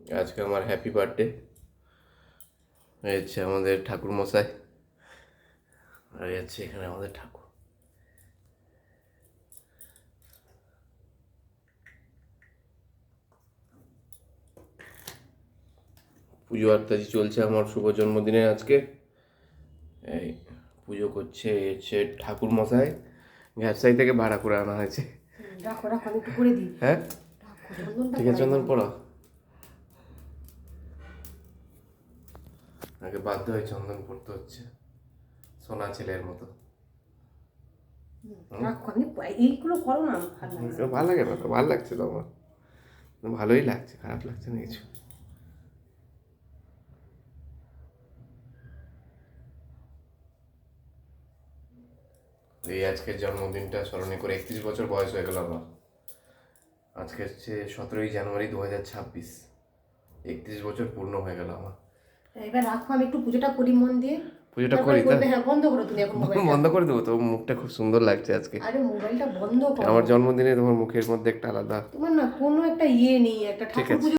আজকে আমার happy birthday. এই হচ্ছে আমাদের ঠাকুর মশাই, আর এই হচ্ছে এখানে আমাদের ঠাকুর। পুজো আত্মাজি চলছে আমার শুভ জন্মদিনে আজকে। এই পুজো করছে, এই হচ্ছে ঠাকুর মশাই, ঘাটসাই থেকে ভাড়া করে আনা হয়েছে। রাখো রাখো, আমি একটু করে দিই। হ্যাঁ ঠিক আছে, চন্দন পড়া। আগে বাধ্য হয়ে চন্দন পড়তে হচ্ছে, সোনা ছেলের মতো। রাখো, আমি এইগুলো করো না, ভালো লাগে না। ভালো লাগে না তো? ভালো লাগছে তো আমার, ভালোই লাগছে, খারাপ লাগছে না কিছু। এই আজকের জন্মদিনটা স্মরণে করে 31 বছর বয়স হয়ে গেল আমার। আজকে হচ্ছে 17ই জানুয়ারি 2026, 31 বছর পূর্ণ হয়ে গেল আমার। এবার রাখো, আমি একটু পুজোটা করি মন দিয়ে। পুজোটা তারপরে করি তা? বলবে, হ্যাঁ বন্ধ করো তুমি এখন মোবাইলটা। বন্ধ করে দেবো তো? মুখটা খুব সুন্দর লাগছে আজকে। আরে মোবাইলটা বন্ধ করো। আমার জন্মদিনে তোমার মুখের মধ্যে একটা আলাদা। তোমার না কোনো একটা ইয়ে নেই, একটা ঠিক ঠাকুর আছে।